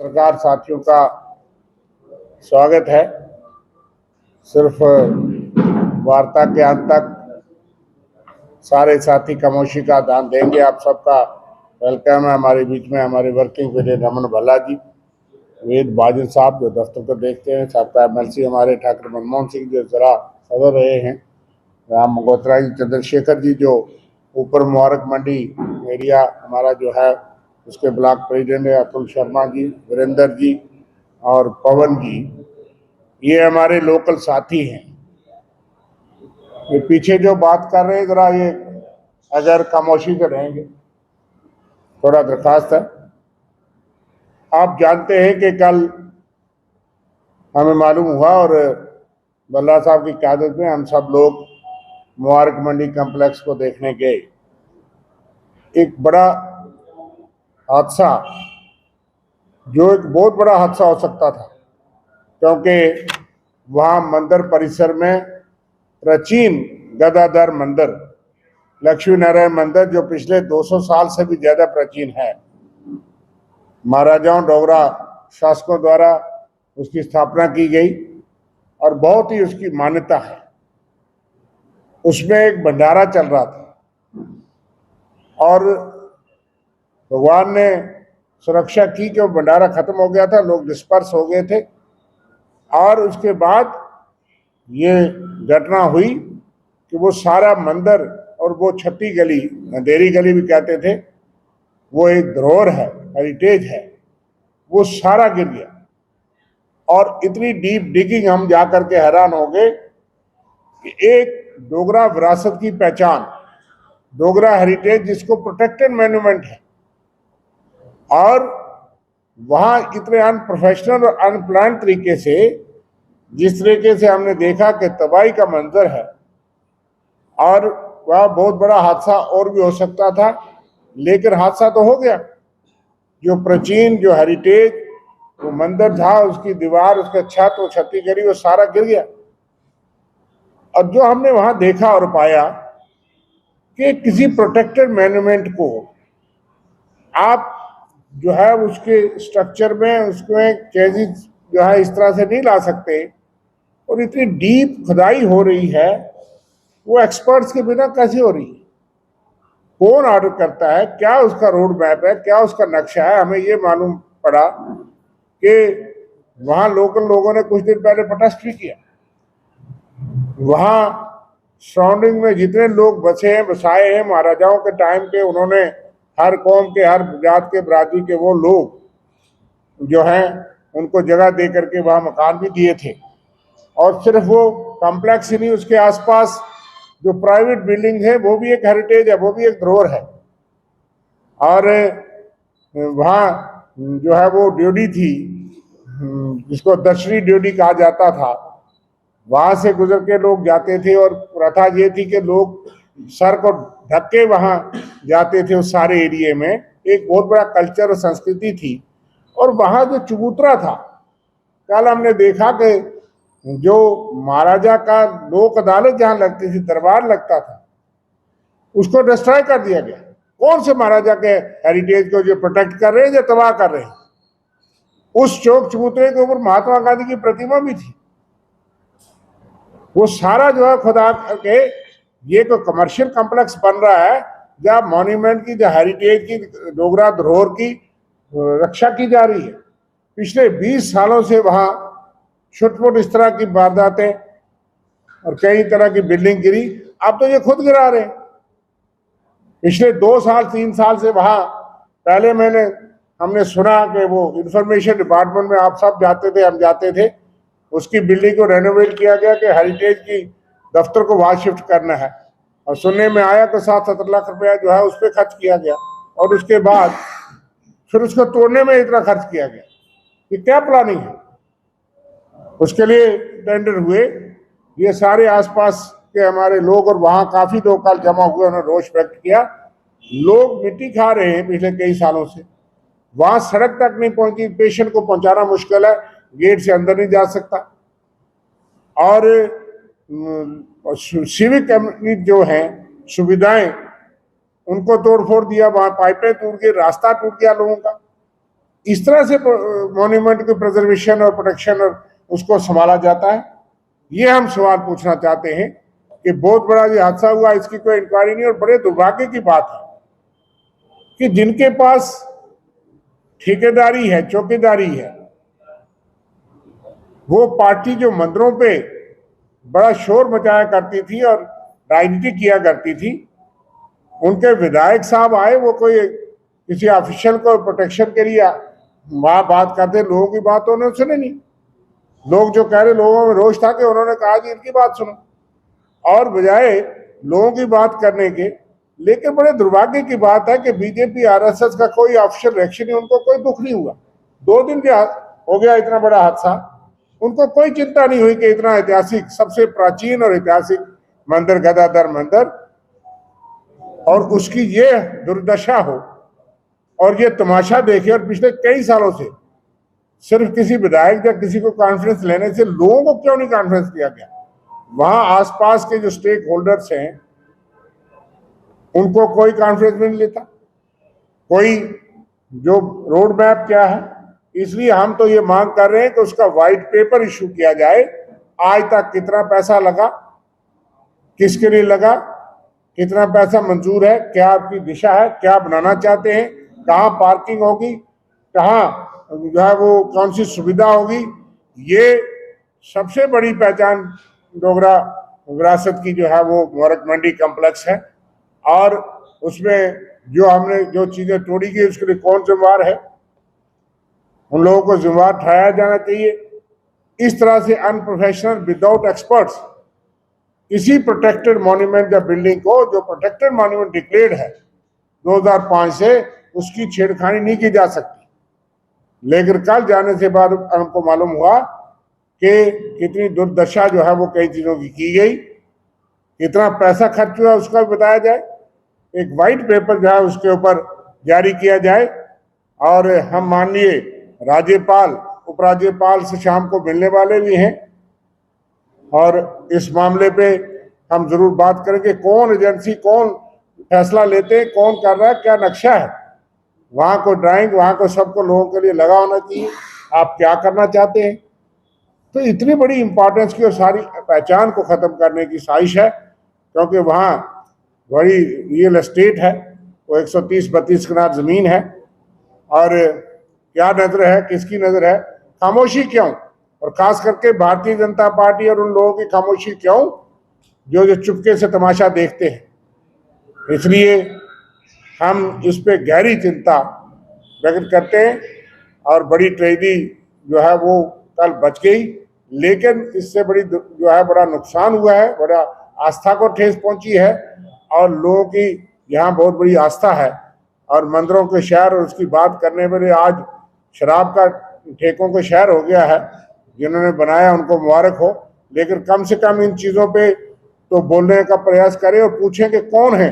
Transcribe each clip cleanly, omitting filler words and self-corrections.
पत्रकार साथियों का स्वागत है। सिर्फ वार्ता के अंत तक सारे साथी खामोशी का दान देंगे। आप सबका वेलकम है हमारे बीच में। हमारे वर्किंग प्रेसिडेंट रमन भल्ला जी, वेद बाजिल साहब जो दफ्तर को देखते हैं, सबका एमएलसी हमारे ठाकुर मनमोहन सिंह जो जरा सदर रहे हैं, राम मगोत्रा जी, चंद्रशेखर जी जो ऊपर मुबारक मंडी एरिया हमारा जो है उसके ब्लॉक प्रेसिडेंट है, अतुल शर्मा जी, वीरेंद्र जी और पवन जी, ये हमारे लोकल साथी हैं। ये पीछे जो बात कर रहे हैं जरा ये अगर खामोशी से रहेंगे, थोड़ा दरखास्त है। आप जानते हैं कि कल हमें मालूम हुआ और भल्ला साहब की क़यादत में हम सब लोग मुबारक मंडी कम्प्लेक्स को देखने गए। एक बड़ा हादसा, जो एक बहुत बड़ा हादसा हो सकता था, क्योंकि वहाँ मंदिर परिसर में प्राचीन गदाधर मंदिर, लक्ष्मी नारायण मंदिर, जो पिछले 200 साल से भी ज्यादा प्राचीन है, महाराजाओं डोगरा शासकों द्वारा उसकी स्थापना की गई और बहुत ही उसकी मान्यता है। उसमें एक भंडारा चल रहा था और भगवान ने सुरक्षा की कि वो भंडारा खत्म हो गया था, लोग डिस्पर्स हो गए थे। और उसके बाद ये घटना हुई कि वो सारा मंदिर और वो छठी गली, अंधेरी गली भी कहते थे, वो एक धरोहर है, हेरिटेज है, वो सारा गिर गया। और इतनी डीप डिगिंग हम जाकर के हैरान हो गए कि एक डोगरा विरासत की पहचान, डोगरा हेरिटेज जिसको प्रोटेक्टेड मॉन्यूमेंट है, और वहां इतने अनप्रोफेशनल और अनप्लान तरीके से, जिस तरीके से हमने देखा कि तबाही का मंजर है, और वह बहुत बड़ा हादसा और भी हो सकता था, लेकिन हादसा तो हो गया। जो प्राचीन, जो हेरिटेज, वो मंदिर था, उसकी दीवार, उसका छत, वो छत्ती गरी, वो सारा गिर गया। और जो हमने वहां देखा और पाया कि किसी प्रोटेक्टेड मॉन्यूमेंट को आप जो है उसके स्ट्रक्चर में उसमें चेंजेस जो है इस तरह से नहीं ला सकते, और इतनी डीप खुदाई हो रही है, वो एक्सपर्ट्स के बिना कैसे हो रही है? कौन ऑर्डर करता है? क्या उसका रोड मैप है? क्या उसका नक्शा है? हमें ये मालूम पड़ा कि वहां लोकल लोगों ने कुछ दिन पहले प्रोटेस्ट भी किया। वहां सराउंडिंग में जितने लोग बसे हैं, बसाए हैं महाराजाओं के टाइम के, उन्होंने हर कौम के, हर जात के, बरादरी के वो लोग जो हैं उनको जगह दे करके वहां मकान भी दिए थे। और सिर्फ वो कॉम्प्लेक्स ही नहीं, उसके आसपास जो प्राइवेट बिल्डिंग है वो भी एक हेरिटेज है, वो भी एक धरोहर है। और वहाँ जो है वो ड्योढ़ी थी, जिसको दर्शनी ड्योढ़ी कहा जाता था, वहां से गुजर के लोग जाते थे, और प्रथा ये थी कि लोग सर को ढक के वहां जाते थे। उस सारे एरिया में एक बहुत बड़ा कल्चर और संस्कृति थी। और वहां जो चबूतरा था, कल हमने देखा कि जो महाराजा का लोक अदालत जहां लगती थी, दरबार लगता था, उसको डिस्ट्रॉय कर दिया गया। कौन से महाराजा के हेरिटेज को जो प्रोटेक्ट कर रहे हैं, जो तबाह कर रहे हैं? उस चौक चबूतरे के ऊपर महात्मा गांधी की प्रतिमा भी थी। वो सारा जो है खुदा करके ये कोई कमर्शियल कॉम्प्लेक्स बन रहा है, जहाँ मॉन्यूमेंट की, जो हेरिटेज की, डोगरा धरोहर की रक्षा की जा रही है। पिछले 20 सालों से वहां छुटपुट इस तरह की वारदातें और कई तरह की बिल्डिंग गिरी। अब तो ये खुद गिरा रहे हैं। पिछले 2 साल 3 साल से वहां, पहले हमने सुना कि वो इंफॉर्मेशन डिपार्टमेंट में आप सब जाते थे, हम जाते थे, उसकी बिल्डिंग को रेनोवेट किया गया कि हेरिटेज की दफ्तर को वहां शिफ्ट करना है। और सुनने में आया कि 7-7 लाख रुपया जो है उस पर खर्च किया गया, और उसके बाद फिर उसको तोड़ने में इतना खर्च किया गया। ये क्या प्लानिंग है? उसके लिए टेंडर हुए। ये सारे आसपास के हमारे लोग, और वहां काफी लोग कल जमा हुए, उन्होंने रोष व्यक्त किया। लोग मिट्टी खा रहे हैं पिछले कई सालों से, वहां सड़क तक नहीं पहुंची, पेशेंट को पहुंचाना मुश्किल है, गेट से अंदर नहीं जा सकता। और सिविक कम्युनिटी जो है, सुविधाएं, उनको तोड़ फोड़ दिया, वहां पाइपें टूट गई, रास्ता टूट गया लोगों का। इस तरह से मॉन्यूमेंट के प्रिजर्वेशन और प्रोटेक्शन और उसको संभाला जाता है। ये हम सवाल पूछना चाहते हैं कि बहुत बड़ा ये हादसा हुआ, इसकी कोई इंक्वायरी नहीं। और बड़े दुर्भाग्य की बात है कि जिनके पास ठेकेदारी है, चौकीदारी है, वो पार्टी जो मंदिरों पे बड़ा शोर मचाया करती थी और राजनीति किया करती थी, उनके विधायक साहब आए, वो कोई किसी ऑफिशियल को प्रोटेक्शन के लिए वहां बात करते, लोगों की बात तो उन्होंने सुनी नहीं। लोग जो कह रहे, लोगों में रोष था कि उन्होंने कहा कि इनकी बात सुनो, और बजाय लोगों की बात करने के। लेकिन बड़े दुर्भाग्य की बात है कि बीजेपी आरएसएस का कोई ऑफिशियल रिएक्शन नहीं, उनको कोई दुख नहीं हुआ। 2 दिन के हो गया इतना बड़ा हादसा, उनको कोई चिंता नहीं हुई कि इतना ऐतिहासिक, सबसे प्राचीन और ऐतिहासिक मंदिर गदाधर मंदिर, और उसकी ये दुर्दशा हो और ये तमाशा देखे। और पिछले कई सालों से सिर्फ किसी विधायक या किसी को कॉन्फ्रेंस लेने से लोगों को क्यों नहीं कॉन्फ्रेंस दिया गया? वहां आसपास के जो स्टेक होल्डर्स हैं उनको कोई कॉन्फ्रेंस भी नहीं लेता, कोई जो रोड मैप क्या है। इसलिए हम तो ये मांग कर रहे हैं कि उसका व्हाइट पेपर इशू किया जाए। आज तक कितना पैसा लगा, किसके लिए लगा, कितना पैसा मंजूर है, क्या आपकी दिशा है, क्या बनाना चाहते हैं, कहाँ पार्किंग होगी, कहाँ जो है वो कौन सी सुविधा होगी। ये सबसे बड़ी पहचान डोगरा विरासत की जो है वो मुबारक मंडी कॉम्प्लेक्स है, और उसमें जो हमने जो चीजें तोड़ी गई उसके लिए कौन जिम्मेवार है? उन लोगों को जिम्मेवार ठहराया जाना चाहिए। इस तरह से अनप्रोफेशनल, विदाउट एक्सपर्ट्स, इसी प्रोटेक्टेड मॉन्यूमेंट या बिल्डिंग को, जो प्रोटेक्टेड मॉन्यूमेंट डिक्लेयर्ड है 2005 से, उसकी छेड़खानी नहीं की जा सकती। लेकिन कल जाने से बाद हमको मालूम हुआ कि कितनी दुर्दशा जो है वो कई चीजों की गई, कितना पैसा खर्च हुआ उसका भी बताया जाए, एक व्हाइट पेपर जो है उसके ऊपर जारी किया जाए। और हम माननीय राज्यपाल, उपराज्यपाल से शाम को मिलने वाले भी हैं, और इस मामले पे हम जरूर बात करेंगे कौन एजेंसी, कौन फैसला लेते हैं, कौन कर रहा है, क्या नक्शा है। वहां को ड्राइंग, वहां को सबको लोगों के लिए लगा होना चाहिए, आप क्या करना चाहते हैं। तो इतनी बड़ी इंपॉर्टेंस की और सारी पहचान को खत्म करने की साजिश है, क्योंकि वहाँ बड़ी रियल एस्टेट है, वो 130-32 कनाल जमीन है। और क्या नजर है, किसकी नजर है, खामोशी क्यों? और खास करके भारतीय जनता पार्टी और उन लोगों की खामोशी क्यों जो चुपके से तमाशा देखते हैं। इसलिए हम इस पे गहरी चिंता प्रकट करते हैं, और बड़ी ट्रेजेडी जो है वो कल बच गई, लेकिन इससे बड़ी जो है बड़ा नुकसान हुआ है, बड़ा आस्था को ठेस पहुंची है, और लोगों की यहाँ बहुत बड़ी आस्था है। और मंदिरों के शहर, और उसकी बात करने वाले आज शराब का ठेकों का शहर हो गया है, जिन्होंने बनाया उनको मुबारक हो। लेकिन कम से कम इन चीज़ों पे तो बोलने का प्रयास करें और पूछें कि कौन है,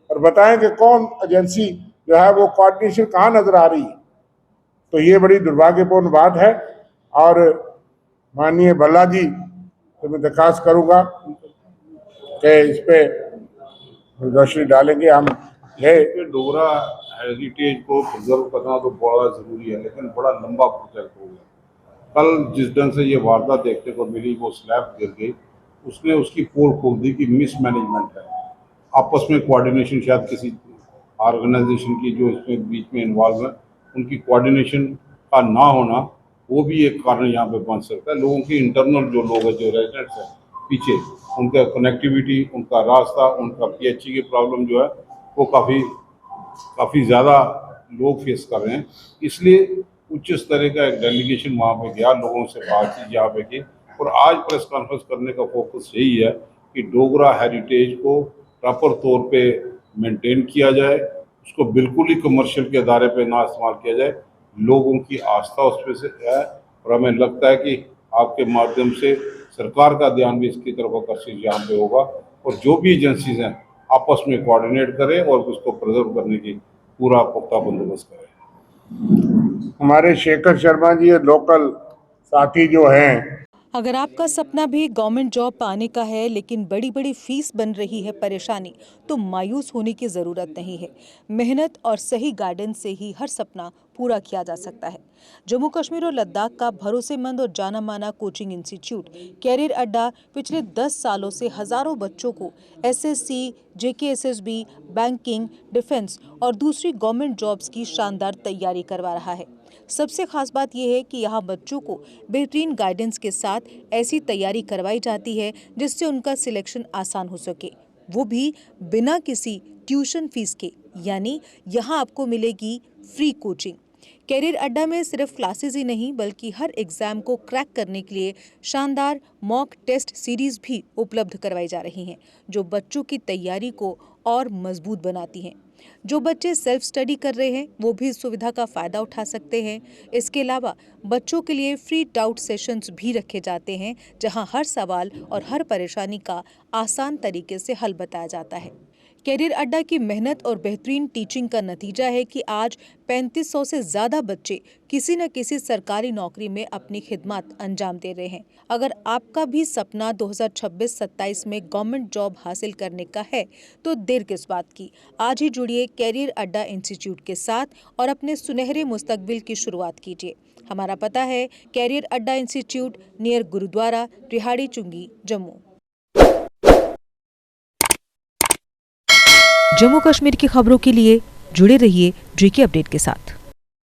और बताएं कि कौन एजेंसी जो है वो कोऑर्डिनेशन कहाँ नजर आ रही है। तो ये बड़ी दुर्भाग्यपूर्ण बात है, और माननीय भल्ला जी तो मैं दरखास्त करूँगा कि इस पे रोशनी डालेंगे। हम डोगरा हेरिटेज को प्रिजर्व करना तो बड़ा ज़रूरी है, लेकिन बड़ा लंबा प्रोजेक्ट हो गया। कल जिस ढंग से ये वारदात देखने को मिली, वो स्लैब गिर गई, उसने उसकी पोल खोल दी कि मिसमैनेजमेंट है, आपस में कोऑर्डिनेशन, शायद किसी ऑर्गेनाइजेशन की जो इसमें बीच में इन्वॉल्व है, उनकी कोऑर्डिनेशन का ना होना, वो भी एक कारण यहाँ पे बन सकता है। लोगों की इंटरनल जो लोग हैं, जो रेजिडेंट्स हैं पीछे, उनका कनेक्टिविटी, उनका रास्ता, उनका पीएचई की प्रॉब्लम जो है वो काफ़ी ज़्यादा लोग फेस कर रहे हैं। इसलिए उच्च स्तर का एक डेलीगेशन वहाँ पे गया, लोगों से बातचीत यहाँ पे की, और आज प्रेस कॉन्फ्रेंस करने का फोकस यही है कि डोगरा हेरिटेज को प्रॉपर तौर पे मेंटेन किया जाए, उसको बिल्कुल ही कमर्शियल के दायरे पे ना इस्तेमाल किया जाए। लोगों की आस्था उस पर से है, और हमें लगता है कि आपके माध्यम से सरकार का ध्यान भी इसकी तरफ आकर्षित यहाँ पे होगा, और जो भी एजेंसीज हैं आपस में कोऑर्डिनेट करें और उसको प्रिजर्व करने की पूरा पुख्ता बंदोबस्त करें। हमारे शेखर शर्मा जी लोकल साथी जो हैं, अगर आपका सपना भी गवर्नमेंट जॉब पाने का है, लेकिन बड़ी बड़ी फीस बन रही है परेशानी, तो मायूस होने की ज़रूरत नहीं है। मेहनत और सही गाइडेंस से ही हर सपना पूरा किया जा सकता है। जम्मू कश्मीर और लद्दाख का भरोसेमंद और जाना माना कोचिंग इंस्टीट्यूट कैरियर अड्डा पिछले 10 सालों से हजारों बच्चों को एसएससी, जेकेएसएसबी, बैंकिंग, डिफेंस और दूसरी गवर्नमेंट जॉब्स की शानदार तैयारी करवा रहा है। सबसे खास बात यह है कि यहाँ बच्चों को बेहतरीन गाइडेंस के साथ ऐसी तैयारी करवाई जाती है जिससे उनका सिलेक्शन आसान हो सके, वो भी बिना किसी ट्यूशन फीस के। यानी यहाँ आपको मिलेगी फ्री कोचिंग। कैरियर अड्डा में सिर्फ क्लासेस ही नहीं बल्कि हर एग्जाम को क्रैक करने के लिए शानदार मॉक टेस्ट सीरीज भी उपलब्ध करवाई जा रही हैं, जो बच्चों की तैयारी को और मजबूत बनाती हैं। जो बच्चे सेल्फ स्टडी कर रहे हैं वो भी इस सुविधा का फायदा उठा सकते हैं। इसके अलावा बच्चों के लिए फ्री डाउट सेशंस भी रखे जाते हैं, जहां हर सवाल और हर परेशानी का आसान तरीके से हल बताया जाता है। कैरियर अड्डा की मेहनत और बेहतरीन टीचिंग का नतीजा है कि आज 3500 से ज्यादा बच्चे किसी न किसी सरकारी नौकरी में अपनी खिदमत अंजाम दे रहे हैं। अगर आपका भी सपना 2026-27 में गवर्नमेंट जॉब हासिल करने का है तो देर किस बात की। आज ही जुड़िए कैरियर अड्डा इंस्टीट्यूट के साथ और अपने सुनहरे मुस्तकबिल की शुरुआत कीजिए। हमारा पता है कैरियर अड्डा इंस्टीट्यूट, नियर गुरुद्वारा, रिहाड़ी चुंगी, जम्मू। जम्मू कश्मीर की खबरों के लिए जुड़े रहिए जेके अपडेट के साथ।